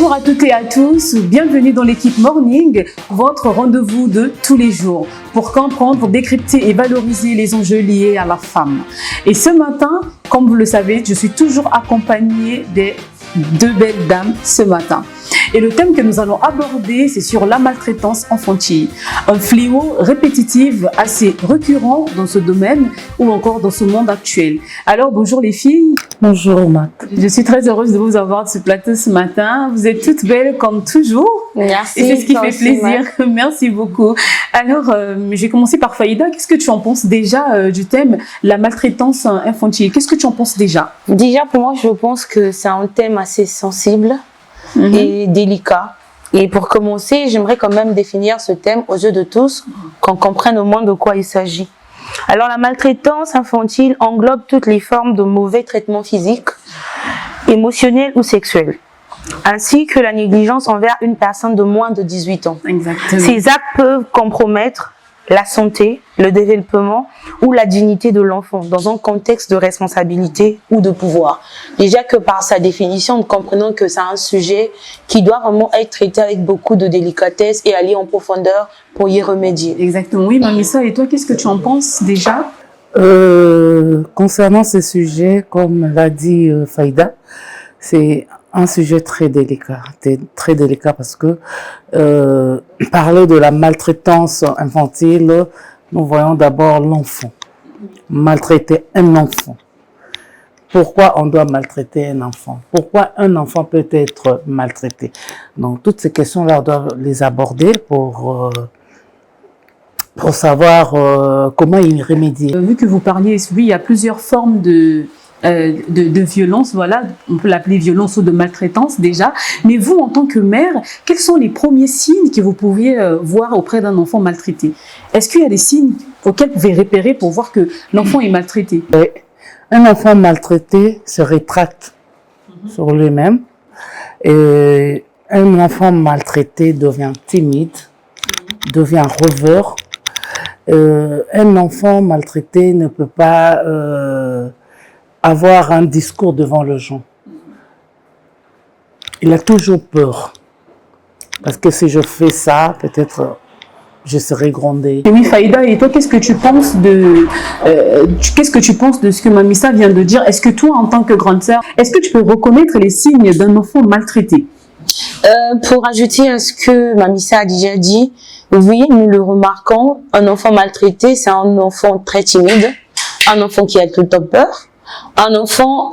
Bonjour à toutes et à tous, bienvenue dans l'équipe Morning, votre rendez-vous de tous les jours pour comprendre, décrypter et valoriser les enjeux liés à la femme. Et ce matin, comme vous le savez, je suis toujours accompagnée des deux belles dames ce matin. Et le thème que nous allons aborder, c'est sur la maltraitance infantile. Un fléau répétitif assez récurrent dans ce domaine ou encore dans ce monde actuel. Alors, bonjour les filles. Bonjour Mac. Je suis très heureuse de vous avoir sur ce plateau ce matin. Vous êtes toutes belles comme toujours. Merci. Et c'est ce qui fait plaisir. Merci beaucoup. Alors, je vais commencer par Faïda. Qu'est-ce que tu en penses déjà du thème la maltraitance infantile? Qu'est-ce que tu en penses déjà? Déjà, pour moi, je pense que c'est un thème assez sensible et délicat. Et pour commencer, j'aimerais quand même définir ce thème aux yeux de tous, qu'on comprenne au moins de quoi il s'agit. Alors, la maltraitance infantile englobe toutes les formes de mauvais traitements physiques, émotionnels ou sexuels, ainsi que la négligence envers une personne de moins de 18 ans. Exactement. Ces actes peuvent compromettre la santé, le développement ou la dignité de l'enfant dans un contexte de responsabilité ou de pouvoir. Déjà que par sa définition, nous comprenons que c'est un sujet qui doit vraiment être traité avec beaucoup de délicatesse et aller en profondeur pour y remédier. Exactement. Oui, Mamissa, et toi, qu'est-ce que tu en penses déjà? Concernant ce sujet, comme l'a dit Faïda, c'est un sujet très délicat parce que parler de la maltraitance infantile, nous voyons d'abord l'enfant. Maltraiter un enfant. Pourquoi on doit maltraiter un enfant? Pourquoi un enfant peut être maltraité? Donc toutes ces questions-là, on doit les aborder pour savoir comment y remédier. Vu que vous parliez, oui, il y a plusieurs formes de violence, voilà, on peut l'appeler violence ou de maltraitance déjà, mais vous en tant que mère, quels sont les premiers signes que vous pourriez voir auprès d'un enfant maltraité? Est-ce qu'il y a des signes auxquels vous pouvez repérer pour voir que l'enfant est maltraité? Un enfant maltraité se rétracte sur lui-même et un enfant maltraité devient timide, devient rêveur. Un enfant maltraité ne peut pas avoir un discours devant les gens. Il a toujours peur. Parce que si je fais ça, peut-être je serai grondée. Oui, Faïda, et toi, qu'est-ce que tu penses de ce que Mamissa vient de dire? Est-ce que toi, en tant que grande sœur, est-ce que tu peux reconnaître les signes d'un enfant maltraité? Pour ajouter à ce que Mamissa a déjà dit, oui, nous le remarquons, un enfant maltraité, c'est un enfant très timide, un enfant qui a tout le temps peur, un enfant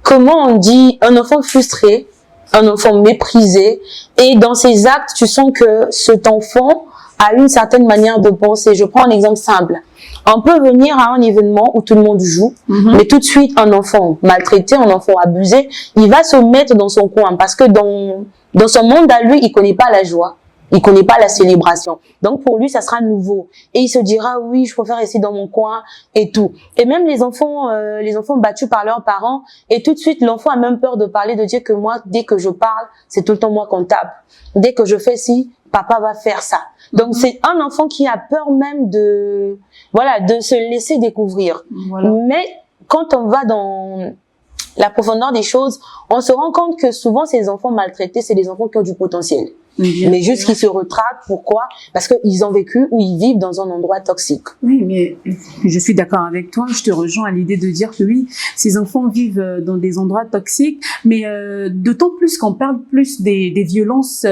comment on dit, un enfant frustré, un enfant méprisé, et dans ses actes, tu sens que cet enfant a une certaine manière de penser. Je prends un exemple simple. On peut venir à un événement où tout le monde joue, mais tout de suite, un enfant maltraité, un enfant abusé, il va se mettre dans son coin parce que dans son monde à lui, il connaît pas la joie. Il connaît pas la célébration. Donc, pour lui, ça sera nouveau. Et il se dira, oui, je préfère rester dans mon coin et tout. Et même les enfants battus par leurs parents, et tout de suite, l'enfant a même peur de parler, de dire que moi, dès que je parle, c'est tout le temps moi qu'on tape. Dès que je fais ci, papa va faire ça. Donc, c'est un enfant qui a peur même de se laisser découvrir. Voilà. Mais quand on va dans la profondeur des choses, on se rend compte que souvent, ces enfants maltraités, c'est des enfants qui ont du potentiel. Mais juste qu'ils se retractent. Pourquoi? Parce qu'ils ont vécu ou ils vivent dans un endroit toxique. Oui, mais je suis d'accord avec toi. Je te rejoins à l'idée de dire que oui, ces enfants vivent dans des endroits toxiques, mais d'autant plus qu'on parle plus des violences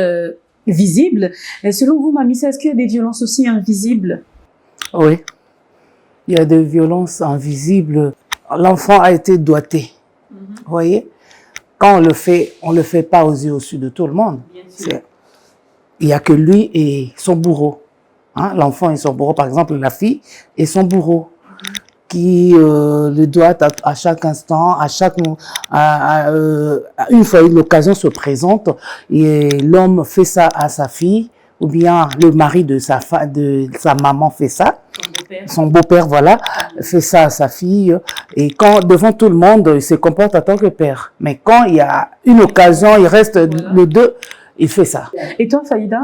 visibles. Selon vous, Mamissa, est-ce qu'il y a des violences aussi invisibles? Oui, il y a des violences invisibles. L'enfant a été doigté. Vous voyez? Quand on le fait pas aux yeux au-dessus de tout le monde. Il y a que lui et son bourreau. Hein? L'enfant et son bourreau, par exemple, la fille et son bourreau, qui le doit à chaque instant, une fois l'occasion se présente, et l'homme fait ça à sa fille, ou bien le mari de sa maman fait ça. Son beau-père, voilà, fait ça à sa fille. Et quand, devant tout le monde, il se comporte en tant que père. Mais quand il y a une occasion, il reste le deux, il fait ça. Et toi, Faïda?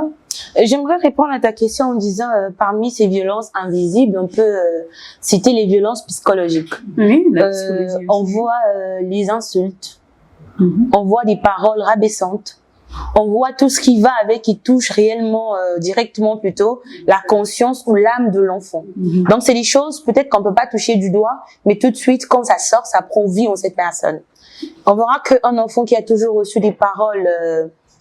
J'aimerais répondre à ta question en disant, parmi ces violences invisibles, on peut citer les violences psychologiques. Oui, la psychologie on voit les insultes, On voit des paroles rabaissantes. On voit tout ce qui va avec, qui touche réellement, directement plutôt, la conscience ou l'âme de l'enfant. Donc, c'est des choses peut-être qu'on peut pas toucher du doigt, mais tout de suite, quand ça sort, ça prend vie en cette personne. On verra qu'un enfant qui a toujours reçu des paroles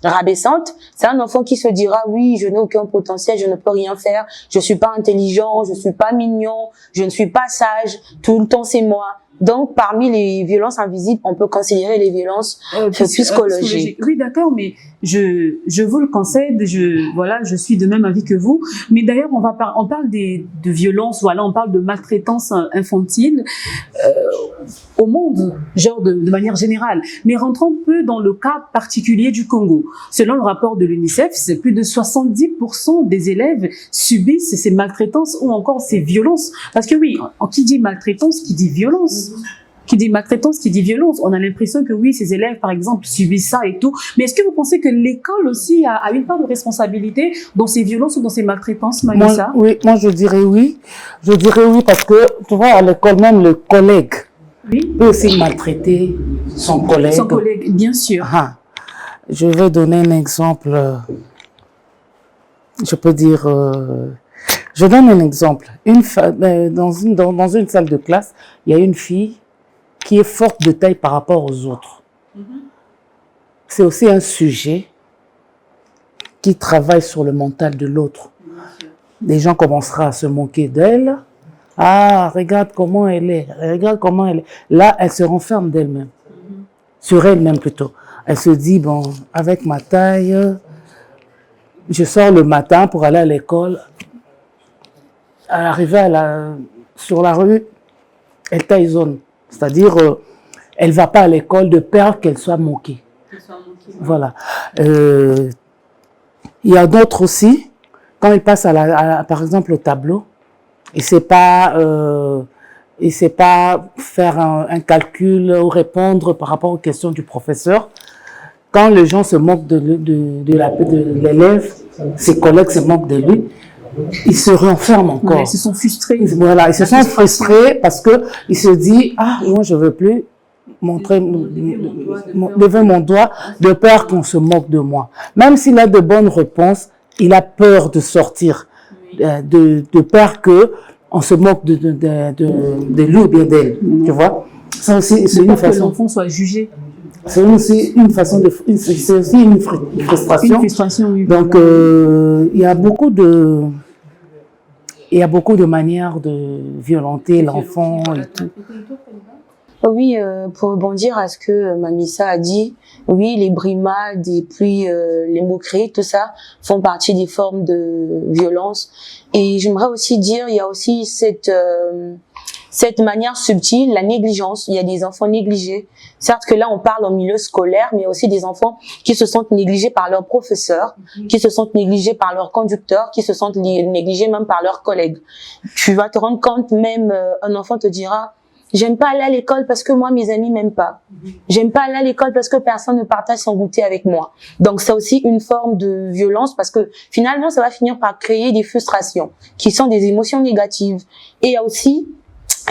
rabaissantes, c'est un enfant qui se dira oui, je n'ai aucun potentiel, je ne peux rien faire, je suis pas intelligent, je suis pas mignon, je ne suis pas sage, tout le temps c'est moi. Donc, parmi les violences invisibles, on peut considérer les violences psychologiques. Oui, d'accord, mais je vous le concède, je suis de même avis que vous. Mais d'ailleurs, on parle de violences, voilà, on parle de maltraitance infantile au monde, genre de manière générale. Mais rentrons un peu dans le cas particulier du Congo. Selon le rapport de l'UNICEF, c'est plus de 70% des élèves subissent ces maltraitances ou encore ces violences. Parce que oui, qui dit maltraitance, qui dit violence. Qui dit maltraitance, qui dit violence. On a l'impression que oui, ces élèves, par exemple, subissent ça et tout. Mais est-ce que vous pensez que l'école aussi a une part de responsabilité dans ces violences ou dans ces maltraitances, Malissa? Moi, je dirais oui. Je dirais oui parce que, tu vois, à l'école, même le collègue peut aussi maltraiter son collègue. Son collègue, bien sûr. Je vais donner un exemple. Je peux dire... Je donne un exemple. Dans une salle de classe, il y a une fille qui est forte de taille par rapport aux autres. C'est aussi un sujet qui travaille sur le mental de l'autre. Les gens commenceront à se moquer d'elle. Ah, regarde comment elle est. Regarde comment elle est. Là, elle se renferme d'elle-même. Sur elle-même plutôt. Elle se dit, bon, avec ma taille, je sors le matin pour aller à l'école. Arrivée sur la rue, elle taillonne. C'est-à-dire, elle ne va pas à l'école de peur qu'elle soit moquée. Voilà. Il y a d'autres aussi, quand ils passent par exemple au tableau, il ne sait pas faire un calcul ou répondre par rapport aux questions du professeur. Quand les gens se moquent de l'élève, ses collègues se moquent de lui, ils se renferment encore. Ils se sont frustrés. Voilà, ils se sont frustrés parce que ils se disent moi je veux plus lever mon doigt de peur qu'on se moque de moi. Même s'il a de bonnes réponses, il a peur de sortir, de peur que on se moque de lui ou bien d'elle. Tu vois? Ça aussi, c'est une façon. Que l'enfant soit jugé. C'est aussi une façon c'est aussi une frustration. Une frustration, oui. Donc, il y a beaucoup de manières de violenter l'enfant et tout. Oui, pour rebondir à ce que Mamissa a dit, oui, les brimades et puis les moqueries, tout ça font partie des formes de violence. Et j'aimerais aussi dire, il y a aussi cette manière subtile, la négligence. Il y a des enfants négligés. Certes que là, on parle en milieu scolaire, mais il y a aussi des enfants qui se sentent négligés par leurs professeurs, qui se sentent négligés par leurs conducteurs, qui se sentent négligés même par leurs collègues. Tu vas te rendre compte, même un enfant te dira, j'aime pas aller à l'école parce que moi, mes amis m'aiment pas. J'aime pas aller à l'école parce que personne ne partage son goûter avec moi. Donc, c'est aussi une forme de violence parce que finalement, ça va finir par créer des frustrations qui sont des émotions négatives. Et il y a aussi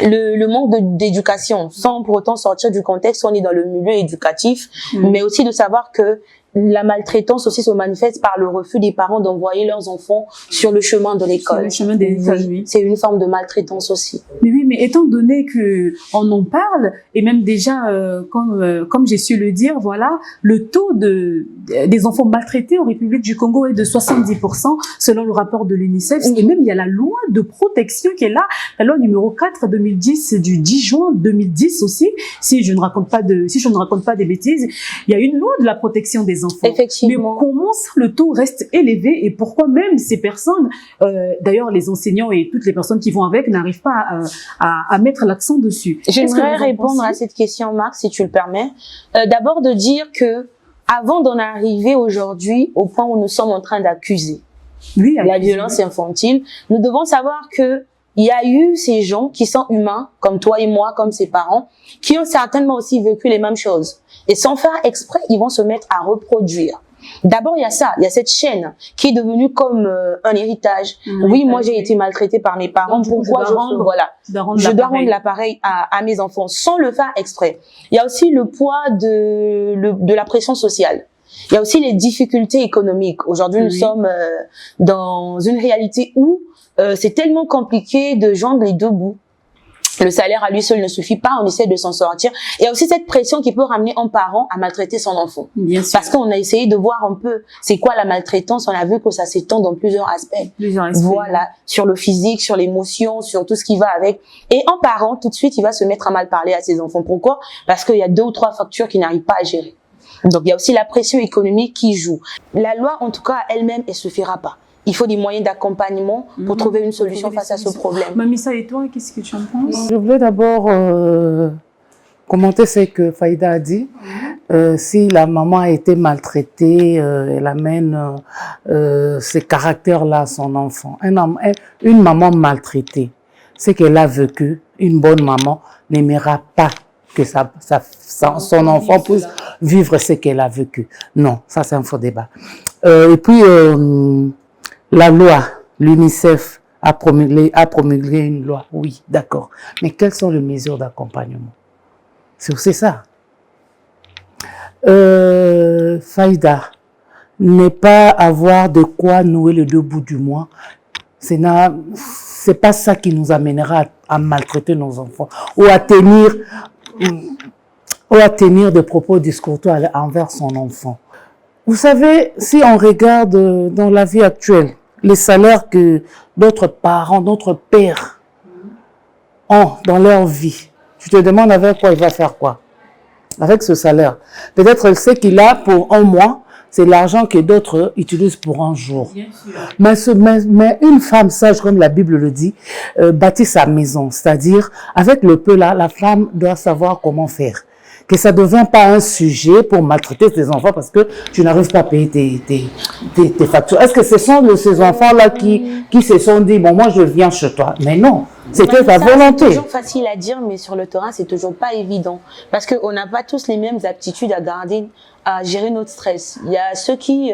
le manque d'éducation, sans pour autant sortir du contexte où on est dans le milieu éducatif, mais aussi de savoir que la maltraitance aussi se manifeste par le refus des parents d'envoyer leurs enfants sur le chemin de l'école. Sur le chemin des écoles, oui. C'est une forme de maltraitance aussi. Mais oui, mais étant donné que on en parle, et même déjà, comme j'ai su le dire, voilà, le taux des enfants maltraités en République du Congo est de 70%, selon le rapport de l'UNICEF. Et même, il y a la loi de protection qui est là, la loi numéro 4/2010 du 10 juin 2010 aussi, si je ne raconte pas des bêtises. Il y a une loi de la protection des enfants. Effectivement. Mais comment ça, le taux reste élevé et pourquoi même ces personnes, d'ailleurs les enseignants et toutes les personnes qui vont avec, n'arrivent pas à mettre l'accent dessus? J'aimerais répondre à cette question, Marc, si tu le permets. D'abord de dire que avant d'en arriver aujourd'hui au point où nous sommes en train d'accuser la violence infantile, nous devons savoir que il y a eu ces gens qui sont humains, comme toi et moi, comme ses parents, qui ont certainement aussi vécu les mêmes choses. Et sans faire exprès, ils vont se mettre à reproduire. D'abord, il y a ça, il y a cette chaîne qui est devenue comme un héritage. Oui, moi j'ai été maltraitée par mes parents, donc, pourquoi je dois rendre l'appareil à mes enfants sans le faire exprès. Il y a aussi le poids de la pression sociale. Il y a aussi les difficultés économiques. Aujourd'hui, nous sommes dans une réalité où c'est tellement compliqué de joindre les deux bouts. Le salaire à lui seul ne suffit pas, on essaie de s'en sortir. Il y a aussi cette pression qui peut ramener un parent à maltraiter son enfant. Bien sûr. Parce qu'on a essayé de voir un peu c'est quoi la maltraitance, on a vu que ça s'étend dans plusieurs aspects. Voilà, sur le physique, sur l'émotion, sur tout ce qui va avec. Et un parent, tout de suite, il va se mettre à mal parler à ses enfants. Pourquoi? Parce qu'il y a 2 ou 3 factures qu'il n'arrive pas à gérer. Donc il y a aussi la pression économique qui joue. La loi, en tout cas, elle-même, elle suffira pas. Il faut des moyens d'accompagnement pour trouver une solution face à ce problème. Mamissa, et toi, qu'est-ce que tu en penses? Je voulais d'abord commenter ce que Faïda a dit. Si la maman a été maltraitée, elle amène ces caractères-là à son enfant. Une maman maltraitée, c'est qu'elle a vécu. Une bonne maman n'aimera pas que son enfant puisse vivre ce qu'elle a vécu. Non, ça c'est un faux débat. Et puis, la loi, l'UNICEF a promulgué une loi, oui, d'accord. Mais quelles sont les mesures d'accompagnement? C'est aussi ça. Faïda, ne pas avoir de quoi nouer le 2 bouts du mois, c'est pas ça qui nous amènera à maltraiter nos enfants ou à tenir des propos discourtois envers son enfant. Vous savez, si on regarde dans la vie actuelle, les salaires que d'autres parents, d'autres pères ont dans leur vie, tu te demandes avec quoi il va faire quoi? Avec ce salaire. Peut-être ce qu'il a pour un mois, c'est l'argent que d'autres utilisent pour un jour. Mais une femme sage, comme la Bible le dit, bâtit sa maison. C'est-à-dire, avec le peu là, la femme doit savoir comment faire. Que ça ne devient pas un sujet pour maltraiter tes enfants parce que tu n'arrives pas à payer tes factures. Est-ce que ce sont ces enfants-là qui se sont dit, bon, moi, je viens chez toi? Mais non, c'était ta volonté. C'est toujours facile à dire, mais sur le terrain, c'est toujours pas évident. Parce qu'on n'a pas tous les mêmes aptitudes à gérer notre stress. Il y a ceux qui,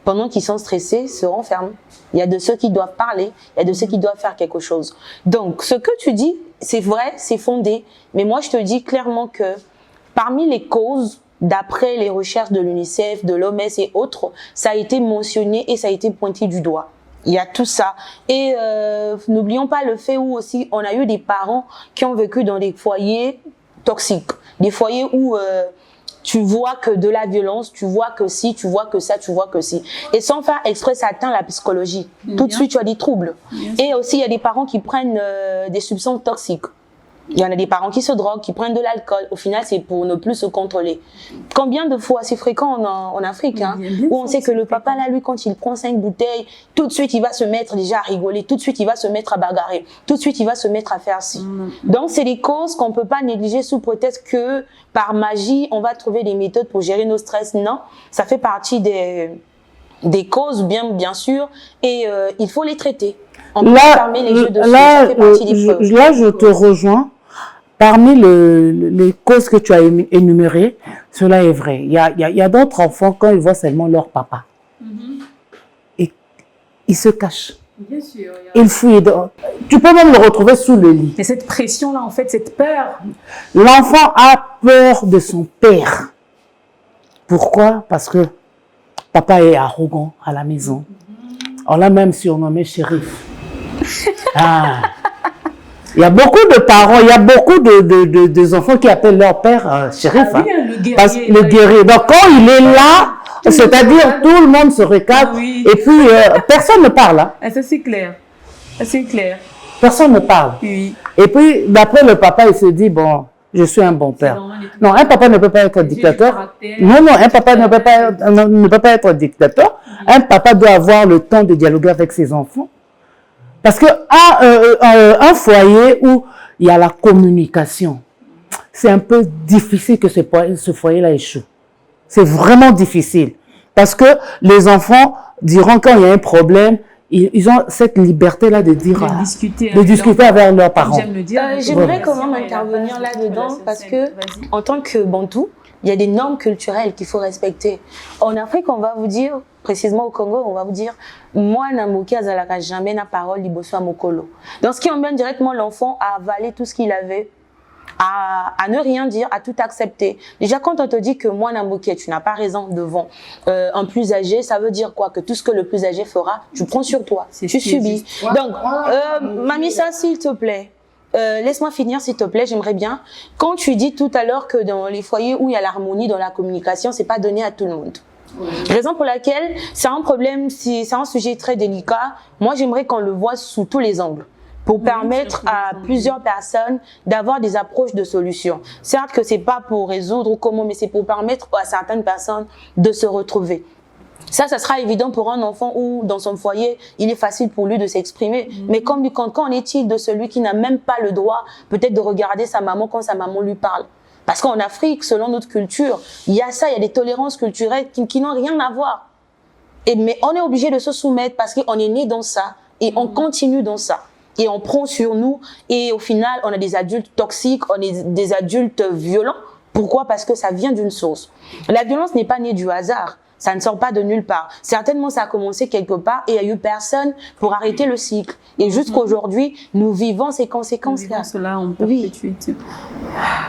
pendant qu'ils sont stressés, se renferment. Il y a de ceux qui doivent parler, il y a de ceux qui doivent faire quelque chose. Donc, ce que tu dis, c'est vrai, c'est fondé. Mais moi, je te dis clairement que parmi les causes, d'après les recherches de l'UNICEF, de l'OMS et autres, ça a été mentionné et ça a été pointé du doigt. Il y a tout ça. Et n'oublions pas le fait où aussi on a eu des parents qui ont vécu dans des foyers toxiques. Des foyers où tu vois que de la violence, tu vois que si, tu vois que ça, tu vois que si. Et sans faire exprès, ça atteint la psychologie. Tout de suite, tu as des troubles. Et aussi, il y a des parents qui prennent des substances toxiques. Il y en a des parents qui se droguent, qui prennent de l'alcool. Au final, c'est pour ne plus se contrôler. Combien de fois, c'est fréquent en Afrique, hein, où on sait que le papa, là, lui, quand il prend 5 bouteilles, tout de suite, il va se mettre déjà à rigoler. Tout de suite, il va se mettre à bagarrer. Tout de suite, il va se mettre à faire ci. Donc, c'est des causes qu'on ne peut pas négliger sous prétexte que, par magie, on va trouver des méthodes pour gérer nos stress. Non, ça fait partie des causes, bien sûr, et il faut les traiter. On peut fermer les yeux dessus, ça fait partie des preuves. Là, je te rejoins. Parmi les causes que tu as énumérées, cela est vrai. Il y a d'autres enfants, quand ils voient seulement leur papa, et ils se cachent. Bien sûr. Ils fuient. Tu peux même le retrouver sous le lit. Et cette pression-là, en fait, cette peur. L'enfant a peur de son père. Pourquoi? Parce que papa est arrogant à la maison. On l'a même surnommé shérif. Il y a beaucoup de parents, il y a beaucoup de enfants qui appellent leur père shérif. Le guerrier. Donc quand il est là, c'est-à-dire tout le monde se regarde et puis personne ne parle. Hein. Ça c'est clair. C'est clair. Personne ne parle. Oui. Et puis d'après le papa, il se dit, bon, je suis un bon père. Non, un papa ne peut pas être dictateur. Non, un papa ne peut pas être dictateur. Un papa doit avoir le temps de dialoguer avec ses enfants. Parce que un foyer où il y a la communication, c'est un peu difficile que ce foyer-là échoue. C'est vraiment difficile. Parce que les enfants diront quand il y a un problème, ils ont cette liberté-là de dire, de discuter avec leurs parents. J'aimerais quand même intervenir là-dedans parce que, en tant que Bantou, Il y a des normes culturelles qu'il faut respecter. En Afrique, on va vous dire, précisément au Congo, on va vous dire, moi, Namoki Azalaka, jamais na parole liboso à Mokolo. Donc, ce qui emmène directement l'enfant à avaler tout ce qu'il avait, à ne rien dire, à tout accepter. Déjà, quand on te dit que moi, Namoki, tu n'as pas raison devant un plus âgé, ça veut dire quoi? Que tout ce que le plus âgé fera, tu prends sur toi, tu subis. Donc, Mamissa, s'il te plaît, laisse-moi finir s'il te plaît, j'aimerais bien. Quand tu dis tout à l'heure que dans les foyers où il y a l'harmonie dans la communication, c'est pas donné à tout le monde. Raison pour laquelle c'est un problème, c'est un sujet très délicat. Moi, j'aimerais qu'on le voit sous tous les angles pour permettre à plusieurs personnes d'avoir des approches de solutions. Certes que c'est pas pour résoudre ou comment, mais c'est pour permettre à certaines personnes de se retrouver. Ça sera évident pour un enfant où, dans son foyer, il est facile pour lui de s'exprimer. Mais qu'en est-il de celui qui n'a même pas le droit, peut-être, de regarder sa maman quand sa maman lui parle? Parce qu'en Afrique, selon notre culture, il y a ça, il y a des tolérances culturelles qui n'ont rien à voir. Mais on est obligé de se soumettre parce qu'on est né dans ça et on continue dans ça. Et on prend sur nous et au final, on a des adultes toxiques, on est des adultes violents. Pourquoi? Parce que ça vient d'une source. La violence n'est pas née du hasard. Ça ne sort pas de nulle part. Certainement, ça a commencé quelque part et il n'y a eu personne pour arrêter le cycle. Et jusqu'aujourd'hui, nous vivons ces conséquences-là. Cela en perpétuité.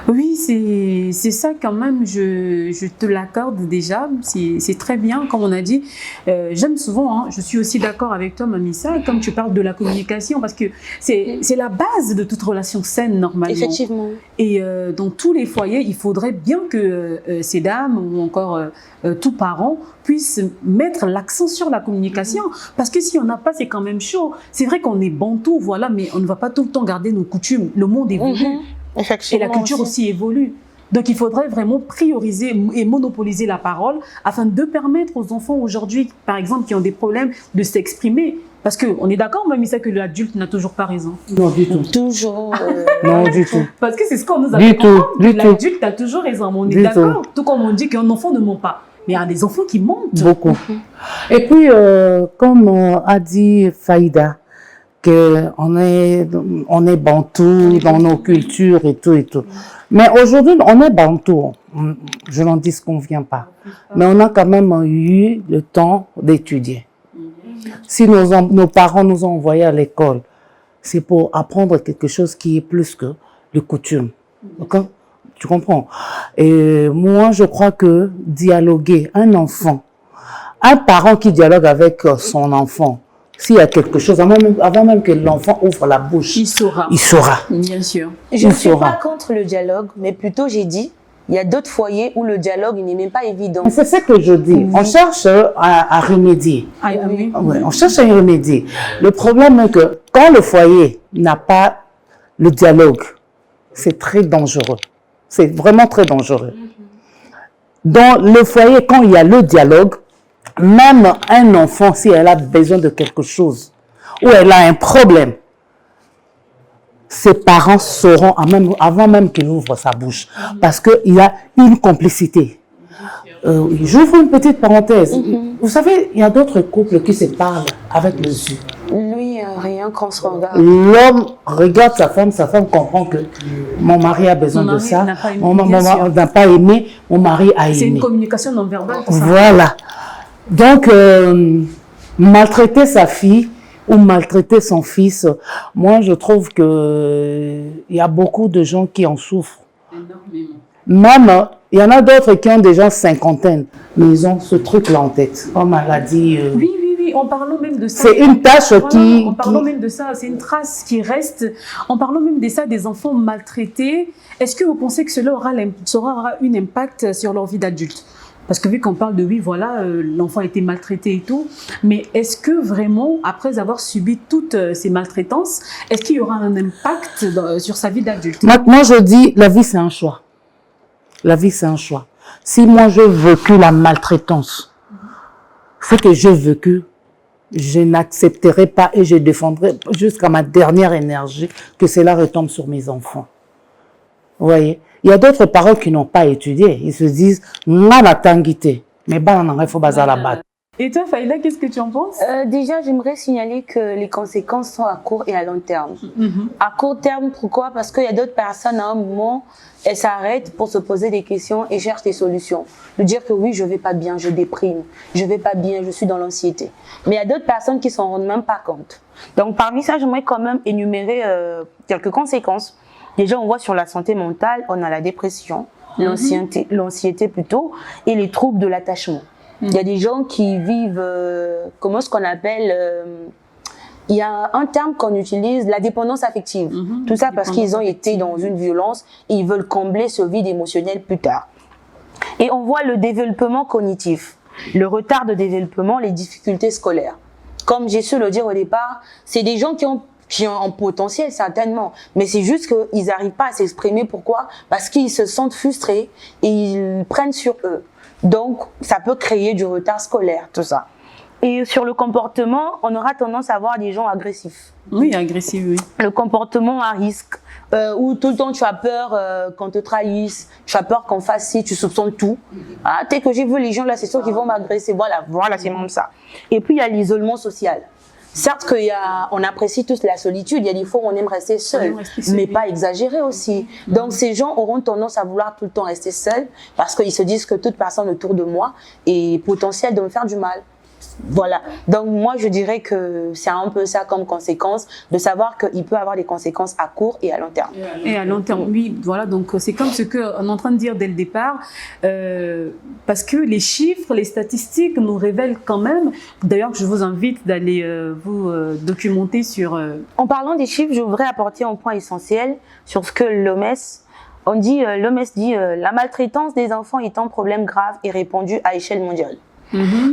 Oui, c'est ça quand même, je te l'accorde déjà. C'est très bien, comme on a dit. J'aime souvent, hein, je suis aussi d'accord avec toi, Mamissa, comme tu parles de la communication, parce que c'est la base de toute relation saine, normalement. Effectivement. Et dans tous les foyers, il faudrait bien que ces dames ou encore tout parent puisse mettre l'accent sur la communication, parce que si on n'a pas, c'est quand même chaud. C'est vrai qu'on est bantou, voilà, mais on ne va pas tout le temps garder nos coutumes. Le monde évolue et la culture aussi évolue. Donc il faudrait vraiment prioriser et monopoliser la parole afin de permettre aux enfants aujourd'hui, par exemple, qui ont des problèmes, de s'exprimer. Parce qu'on est d'accord, Mamissa, que l'adulte n'a toujours pas raison. Non, du tout. Toujours. Non, du tout. Parce que c'est ce qu'on nous a dit. L'adulte a toujours raison. On est d'accord. Tout comme on dit qu'un enfant ne ment pas. Mais il y a des enfants qui mentent. Beaucoup. Et puis, comme a dit Faïda, qu'on est bantou dans nos cultures et tout et tout. Mais aujourd'hui, on est bantou. Je n'en disconviens pas. Mais on a quand même eu le temps d'étudier. Si nos parents nous ont envoyés à l'école, c'est pour apprendre quelque chose qui est plus que les coutumes. D'accord? Tu comprends? Et moi, je crois que dialoguer, un parent qui dialogue avec son enfant, s'il y a quelque chose, avant même que l'enfant ouvre la bouche, il saura. Il saura. Bien sûr. Je ne suis pas contre le dialogue, mais plutôt j'ai dit, il y a d'autres foyers où le dialogue n'est même pas évident. C'est ce que je dis. On cherche à remédier. Oui. Ouais, on cherche à y remédier. Le problème est que quand le foyer n'a pas le dialogue, c'est très dangereux. C'est vraiment très dangereux. Dans le foyer, quand il y a le dialogue, même un enfant, si elle a besoin de quelque chose, ou elle a un problème, ses parents sauront avant même qu'il ouvre sa bouche. Parce qu'il y a une complicité. J'ouvre une petite parenthèse. Vous savez, il y a d'autres couples qui se parlent avec les yeux. Lui, rien qu'on se regarde. L'homme regarde sa femme comprend que mon mari a besoin de ça. Mon mari n'a pas aimé, mon mari a aimé. C'est une communication non verbale. Voilà. Donc, maltraiter sa fille ou maltraiter son fils, moi je trouve que il y a beaucoup de gens qui en souffrent. Énormément. Même, il y en a d'autres qui ont déjà cinquantaine, mais ils ont ce truc-là en tête. Comme elle a dit. Oui, en parlant même de ça. C'est une tâche qui... En parlant même de ça, c'est une trace qui reste. En parlant même de ça, des enfants maltraités, est-ce que vous pensez que cela aura un impact sur leur vie d'adulte? Parce que vu qu'on parle de l'enfant a été maltraité et tout, mais est-ce que vraiment, après avoir subi toutes ces maltraitances, est-ce qu'il y aura un impact sur sa vie d'adulte? Moi, je dis, la vie, c'est un choix. La vie, c'est un choix. Si moi, j'ai vécu la maltraitance, ce que j'ai vécu, je n'accepterai pas et je défendrai jusqu'à ma dernière énergie que cela retombe sur mes enfants. Vous voyez? Il y a d'autres parents qui n'ont pas étudié. Ils se disent, la tangité, mais il faut baser la batte. Et toi, Faïda, qu'est-ce que tu en penses? Déjà, j'aimerais signaler que les conséquences sont à court et à long terme. À court terme, pourquoi? Parce qu'il y a d'autres personnes à un moment elle s'arrête pour se poser des questions et cherche des solutions. De dire que oui, je vais pas bien, je déprime, je vais pas bien, je suis dans l'anxiété. Mais il y a d'autres personnes qui s'en rendent même pas compte. Donc parmi ça, j'aimerais quand même énumérer quelques conséquences. Déjà, on voit sur la santé mentale, on a la dépression, l'anxiété plutôt, et les troubles de l'attachement. Il y a des gens qui vivent, comment ce qu'on appelle, il y a un terme qu'on utilise, la dépendance affective. Tout ça parce qu'ils ont été dans une violence et ils veulent combler ce vide émotionnel plus tard. Et on voit le développement cognitif, le retard de développement, les difficultés scolaires. Comme j'ai su le dire au départ, c'est des gens qui ont un potentiel certainement, mais c'est juste qu'ils n'arrivent pas à s'exprimer. Pourquoi? Parce qu'ils se sentent frustrés et ils prennent sur eux. Donc, ça peut créer du retard scolaire, tout ça. Et sur le comportement, on aura tendance à voir des gens agressifs. Oui, agressifs, oui. Le comportement à risque, où tout le temps tu as peur qu'on te trahisse, tu as peur qu'on fasse ci, tu soupçonnes tout. Ah, dès que j'ai vu les gens là, c'est sûr qu'ils vont m'agresser. Voilà, c'est même ça. Et puis il y a l'isolement social. Certes on apprécie tous la solitude, il y a des fois où on aime rester seul, mais pas exagérer aussi. Donc ces gens auront tendance à vouloir tout le temps rester seuls parce qu'ils se disent que toute personne autour de moi est potentielle de me faire du mal. Voilà. Donc moi je dirais que c'est un peu ça comme conséquence, de savoir qu'il peut avoir des conséquences à court et à long terme. Et à long terme, oui, voilà, donc c'est comme ce qu'on est en train de dire dès le départ, parce que les chiffres, les statistiques nous révèlent quand même, d'ailleurs je vous invite d'aller vous documenter sur... En parlant des chiffres, je voudrais apporter un point essentiel sur ce que l'OMS dit, la maltraitance des enfants est un problème grave et répandu à échelle mondiale.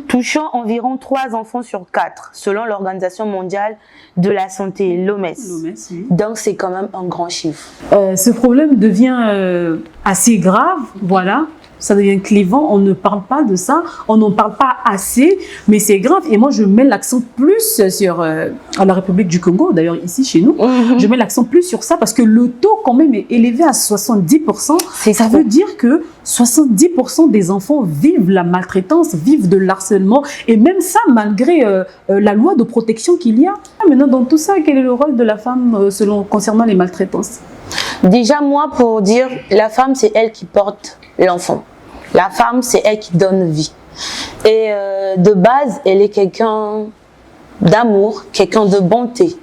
Touchant environ 3 enfants sur 4, selon l'Organisation mondiale de la santé, l'OMS. Oui. Donc, c'est quand même un grand chiffre. Ce problème devient assez grave, voilà. Ça devient clivant, on ne parle pas de ça, on n'en parle pas assez, mais c'est grave. Et moi, je mets l'accent plus sur la République du Congo, d'ailleurs ici chez nous, je mets l'accent plus sur ça parce que le taux quand même est élevé à 70%. Ça veut dire que 70% des enfants vivent la maltraitance, vivent de l'harcèlement, et même ça malgré la loi de protection qu'il y a. Maintenant, dans tout ça, quel est le rôle de la femme concernant les maltraitances? Déjà, moi, pour dire, la femme, c'est elle qui porte l'enfant. La femme, c'est elle qui donne vie. Et de base, elle est quelqu'un d'amour, quelqu'un de bonté.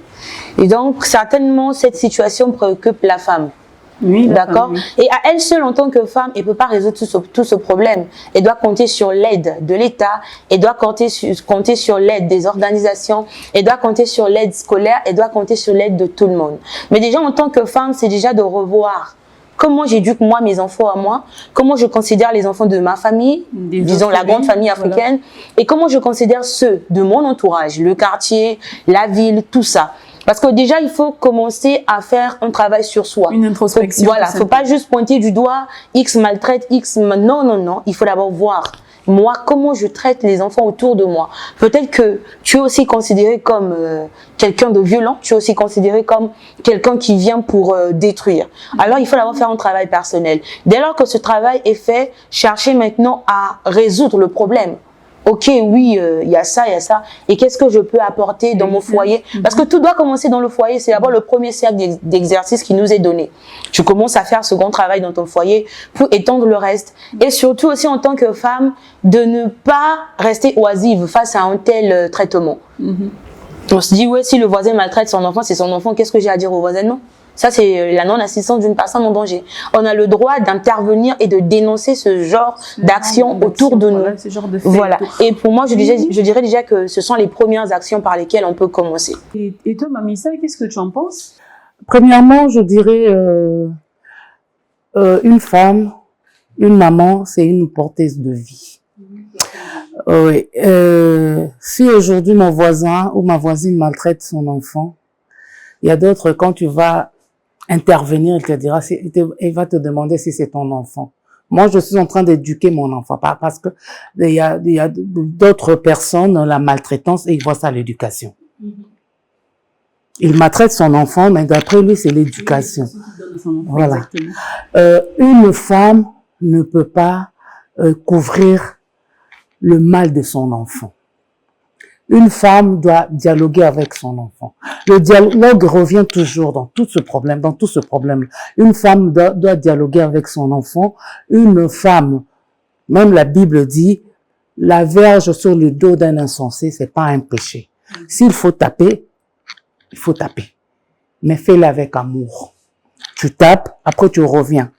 Et donc, certainement, cette situation préoccupe la femme. Oui, d'accord. Oui. Et à elle seule, en tant que femme, elle ne peut pas résoudre tout ce problème. Elle doit compter sur l'aide de l'État, elle doit compter sur l'aide des organisations, elle doit compter sur l'aide scolaire, elle doit compter sur l'aide de tout le monde. Mais déjà, en tant que femme, c'est déjà de revoir comment j'éduque moi mes enfants à moi, comment je considère les enfants de ma famille, disons la grande famille africaine, et comment je considère ceux de mon entourage, le quartier, la ville, tout ça. Parce que déjà, il faut commencer à faire un travail sur soi. Une introspection. Voilà, faut pas juste pointer du doigt, X maltraite, X... Non, non, non, il faut d'abord voir, moi, comment je traite les enfants autour de moi. Peut-être que tu es aussi considéré comme quelqu'un de violent, tu es aussi considéré comme quelqu'un qui vient pour détruire. Alors, il faut d'abord faire un travail personnel. Dès lors que ce travail est fait, chercher maintenant à résoudre le problème. Ok, oui, il y a ça. Et qu'est-ce que je peux apporter dans mon foyer? Parce que tout doit commencer dans le foyer. C'est d'abord le premier cercle d'exercice qui nous est donné. Tu commences à faire ce grand travail dans ton foyer pour étendre le reste. Et surtout aussi en tant que femme, de ne pas rester oisive face à un tel traitement. On se dit, ouais, si le voisin maltraite son enfant, c'est son enfant. Qu'est-ce que j'ai à dire au voisin? Non. Ça, c'est la non-assistance d'une personne en danger. On a le droit d'intervenir et de dénoncer ce genre d'action autour de nous. Voilà, ce genre de fait. Voilà. Et pour moi, je dirais déjà que ce sont les premières actions par lesquelles on peut commencer. Et toi, Mamissa, qu'est-ce que tu en penses? Premièrement, je dirais une femme, une maman, c'est une porteuse de vie. Oui. Si aujourd'hui mon voisin ou ma voisine maltraite son enfant, il y a d'autres, quand tu vas intervenir, il te dira, il va te demander si c'est ton enfant. Moi, je suis en train d'éduquer mon enfant, parce que il y a d'autres personnes, la maltraitance, et ils voient ça l'éducation. Il maltraite son enfant, mais d'après lui, c'est l'éducation. Voilà. Une femme ne peut pas couvrir le mal de son enfant. Une femme doit dialoguer avec son enfant. Le dialogue revient toujours dans tout ce problème, Une femme doit dialoguer avec son enfant. Une femme, même la Bible dit, la verge sur le dos d'un insensé, c'est pas un péché. S'il faut taper, il faut taper. Mais fais-le avec amour. Tu tapes, après tu reviens.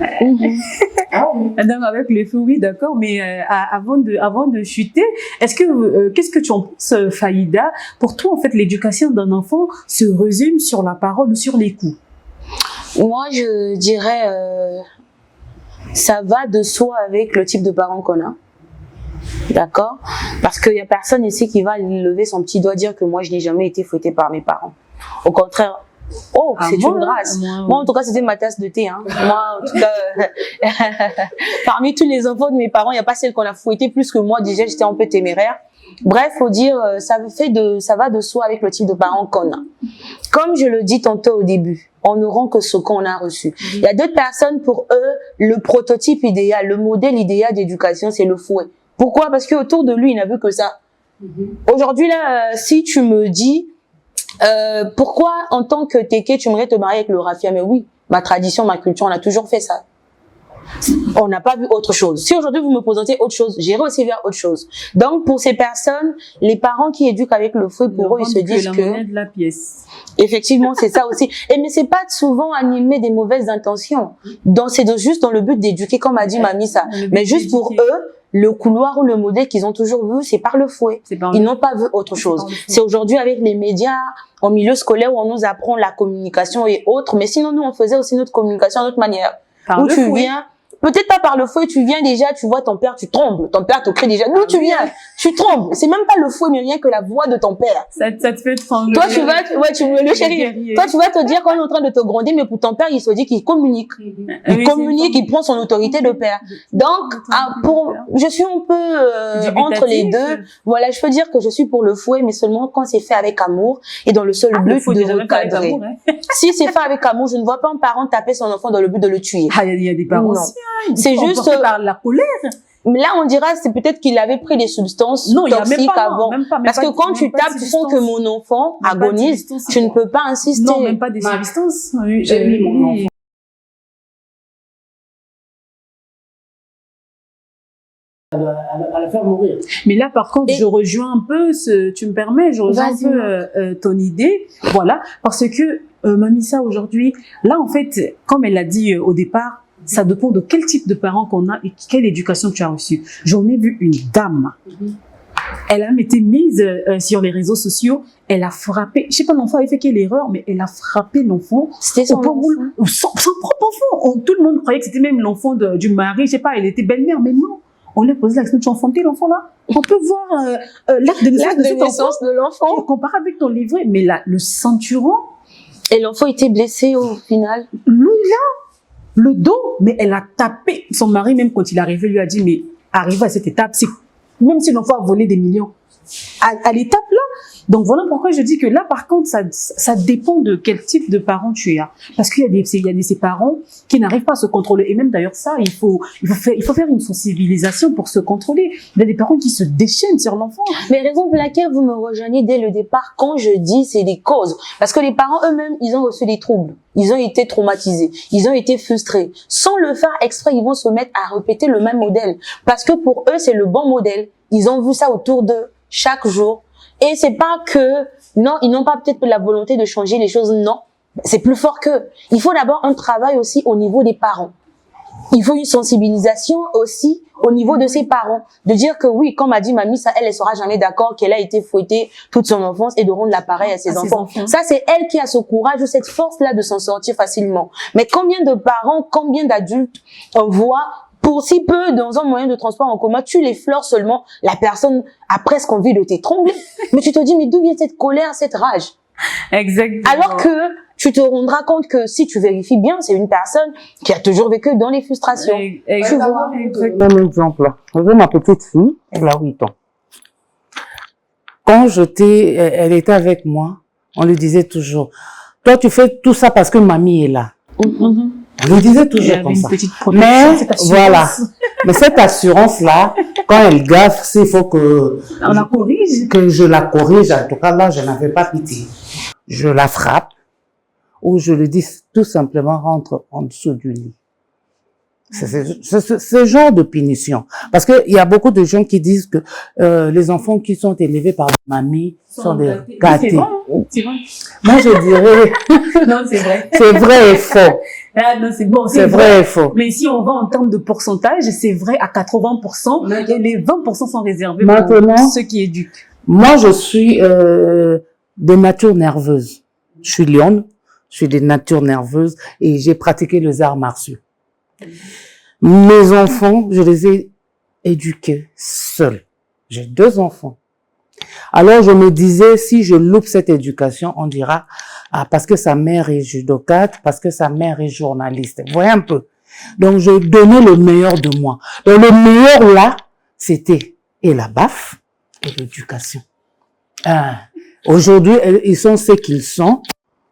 Donc avec le feu, oui, d'accord. Mais avant de chuter, qu'est-ce que tu en penses, Faïda? Pour toi, en fait, l'éducation d'un enfant se résume sur la parole ou sur les coups? Moi, je dirais, ça va de soi avec le type de parent qu'on a. D'accord? Parce qu'il y a personne ici qui va lever son petit doigt dire que moi, je n'ai jamais été fouettée par mes parents. Au contraire, oh, c'est une grâce. Moi, en tout cas, c'était ma tasse de thé. Hein. Moi, en tout cas, parmi tous les enfants de mes parents, il n'y a pas celle qu'on a fouettée plus que moi. Déjà, j'étais un peu téméraire. Bref, faut dire, ça va de soi avec le type de parents qu'on a. Comme je le dis tantôt au début, on ne rend que ce qu'on a reçu. Il y a d'autres personnes, pour eux, le prototype idéal, le modèle idéal d'éducation, c'est le fouet. Pourquoi? Parce qu'autour de lui, il n'a vu que ça. Aujourd'hui, là, si tu me dis, pourquoi, en tant que Téké, tu aimerais te marier avec le Rafia? Mais oui, ma tradition, ma culture, on a toujours fait ça. On n'a pas vu autre chose. Si aujourd'hui vous me présentez autre chose, j'irai aussi vers autre chose. Donc pour ces personnes, les parents qui éduquent avec le fouet, pour eux, ils se disent que de la pièce. Effectivement, c'est ça aussi. Et mais c'est pas souvent animé des mauvaises intentions. Donc c'est juste dans le but d'éduquer, comme a dit Mamie ça. Mais juste pour eux, le couloir ou le modèle qu'ils ont toujours vu, c'est par le fouet. Ils n'ont pas vu autre chose. C'est aujourd'hui avec les médias, en milieu scolaire, où on nous apprend la communication et autres. Mais sinon, nous, on faisait aussi notre communication à notre manière. Où tu viens, peut-être pas par le fouet, tu viens déjà, tu vois ton père, tu trembles. Ton père te crie déjà. D'où tu viens? Tu trembles. C'est même pas le fouet, mais rien que la voix de ton père. Ça te fait trembler. Toi, tu vas, le chéri. Toi, tu vas te dire qu'on est en train de te gronder, mais pour ton père, il se dit qu'il communique. Il communique, il prend son autorité de père. Donc, je suis un peu entre les deux. Voilà, je peux dire que je suis pour le fouet, mais seulement quand c'est fait avec amour et dans le seul but de recadrer. Si c'est fait avec amour, je ne vois pas un parent taper son enfant dans le but de le tuer. Ah, il y a des parents aussi. C'est juste par la colère. Mais là, on dira, c'est peut-être qu'il avait pris des substances toxiques avant. Parce que quand tu tapes, tu sens que mon enfant agonise, tu ne peux pas insister. Non, même pas des substances. J'ai mis mon enfant à la faire mourir. Mais là, par contre, je rejoins un peu tu me permets, je rejoins un peu ton idée. Voilà. Parce que, Mamissa, aujourd'hui, là, en fait, comme elle l'a dit au départ, ça dépend de quel type de parents qu'on a et quelle éducation tu as reçue. J'en ai vu une dame. Elle a été mise sur les réseaux sociaux. Elle a frappé. Je sais pas, l'enfant avait fait quelle erreur, mais elle a frappé l'enfant. C'était son enfant. Son propre enfant. Tout le monde croyait que c'était même l'enfant du mari. Je sais pas, elle était belle-mère, mais non. On lui a posé la question, tu as enfanté l'enfant là? On peut voir l'acte de naissance de l'enfant. Comparé avec ton livret, mais là, le ceinturon. Et l'enfant était blessé au final. Lui là, le dos, mais elle a tapé. Son mari, même quand il est arrivé, lui a dit, mais arrivé à cette étape, c'est même si l'enfant a volé des millions, à l'étape là. Donc voilà pourquoi je dis que là, par contre, ça dépend de quel type de parent tu as. Parce qu'il y a ces parents qui n'arrivent pas à se contrôler. Et même d'ailleurs ça, il faut faire une sensibilisation pour se contrôler. Il y a des parents qui se déchaînent sur l'enfant. Mais raison pour laquelle vous me rejoignez dès le départ quand je dis c'est des causes. Parce que les parents eux-mêmes, ils ont reçu des troubles. Ils ont été traumatisés. Ils ont été frustrés. Sans le faire exprès, ils vont se mettre à répéter le même modèle. Parce que pour eux, c'est le bon modèle. Ils ont vu ça autour d'eux chaque jour. Et c'est pas que, non, ils n'ont pas peut-être la volonté de changer les choses, non. C'est plus fort qu'eux. Il faut d'abord un travail aussi au niveau des parents. Il faut une sensibilisation aussi au niveau de ses parents. De dire que oui, comme a dit mamie, ça, elle sera jamais d'accord qu'elle a été fouettée toute son enfance et de rendre l'appareil à ses enfants. Ça, c'est elle qui a ce courage ou cette force-là de s'en sortir facilement. Mais combien de parents, combien d'adultes on voit pour si peu dans un moyen de transport en commun, tu l'effleures seulement, la personne a presque envie de t'étrangler. Mais tu te dis, mais d'où vient cette colère, cette rage? Exactement. Alors que tu te rendras compte que si tu vérifies bien, c'est une personne qui a toujours vécu dans les frustrations. Tu vois? Un exemple. J'ai ma petite fille, elle a 8 ans. Quand elle était avec moi, on lui disait toujours, toi tu fais tout ça parce que mamie est là. On lui disait toujours comme ça. Mais voilà. Mais cette assurance-là, quand elle gaffe, il faut que on la corrige. Que je la corrige. En tout cas, là, je n'avais pas pitié. Je la frappe ou je lui dis tout simplement rentre en dessous du lit. C'est ce genre de punition. Parce que il y a beaucoup de gens qui disent que les enfants qui sont élevés par mamie sont des gâtés. C'est vrai. Moi, je dirais... Non, c'est vrai. C'est vrai et faux. Ah, non, c'est bon. C'est vrai et faux. Mais si on va en termes de pourcentage, c'est vrai à 80%. Et les 20% sont réservés Maintenant, pour ceux qui éduquent. Moi, je suis de nature nerveuse. Je suis lionne. Je suis de nature nerveuse et j'ai pratiqué les arts martiaux. Mes enfants, je les ai éduqués seuls. J'ai 2 enfants. Alors, je me disais, si je loupe cette éducation, on dira, ah, parce que sa mère est judocate, parce que sa mère est journaliste. Vous voyez un peu. Donc, je donnais le meilleur de moi. Donc, le meilleur là, c'était et la baffe et l'éducation. Aujourd'hui, ils sont ce qu'ils sont.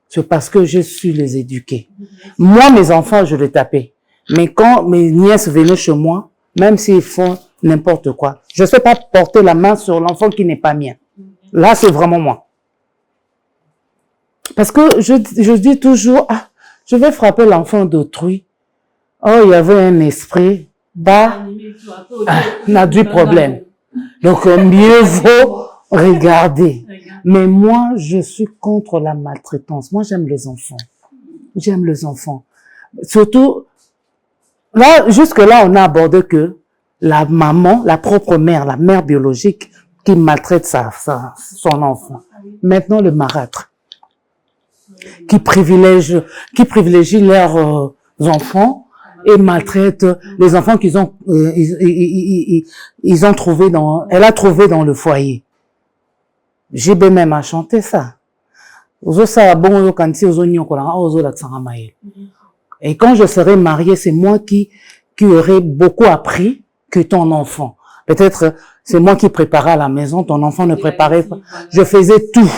C'est parce que je suis les éduquer. Moi, mes enfants, je les tapais. Mais quand mes nièces venaient chez moi, même s'ils font n'importe quoi, je ne sais pas porter la main sur l'enfant qui n'est pas mien. Là, c'est vraiment moi. Parce que je dis toujours, ah, je vais frapper l'enfant d'autrui. Oh, il y avait un esprit, n'a du problème. Donc, mieux vaut regarder. Mais moi, je suis contre la maltraitance. Moi, j'aime les enfants. J'aime les enfants. Surtout, là, jusque-là, on a abordé que la maman, la propre mère, la mère biologique, qui maltraite son enfant. Maintenant, le marâtre, qui privilégie leurs enfants et maltraite les enfants qu'ils ont, ils ont trouvé elle a trouvé dans le foyer. J'ai bien même à chanter ça. Et quand je serai mariée, c'est moi qui aurai beaucoup appris que ton enfant. Peut-être c'est moi qui préparais à la maison, ton enfant ne préparait pas. Je faisais tout.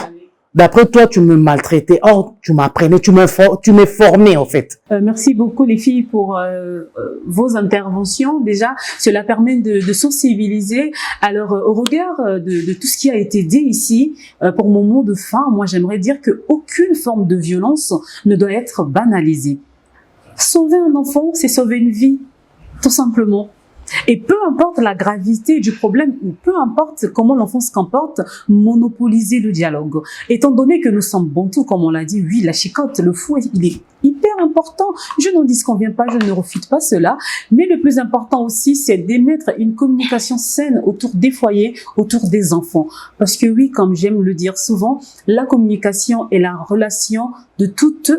D'après toi, tu me maltraitais. Or, tu m'apprenais, tu m'es formé en fait. Merci beaucoup les filles pour vos interventions. Déjà, cela permet de sensibiliser. Alors, au regard de tout ce qui a été dit ici, pour mon mot de fin, moi j'aimerais dire que aucune forme de violence ne doit être banalisée. Sauver un enfant, c'est sauver une vie, tout simplement. Et peu importe la gravité du problème, ou peu importe comment l'enfant se comporte, monopoliser le dialogue. Étant donné que nous sommes bantous, comme on l'a dit, oui, la chicotte, le fouet, il est hyper important. Je n'en disconviens pas, je ne refute pas cela. Mais le plus important aussi, c'est d'émettre une communication saine autour des foyers, autour des enfants. Parce que oui, comme j'aime le dire souvent, la communication est la relation de toute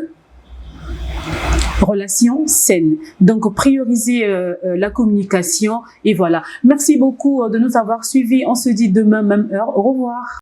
relation saine. Donc, prioriser la communication et voilà. Merci beaucoup de nous avoir suivis. On se dit demain, même heure. Au revoir.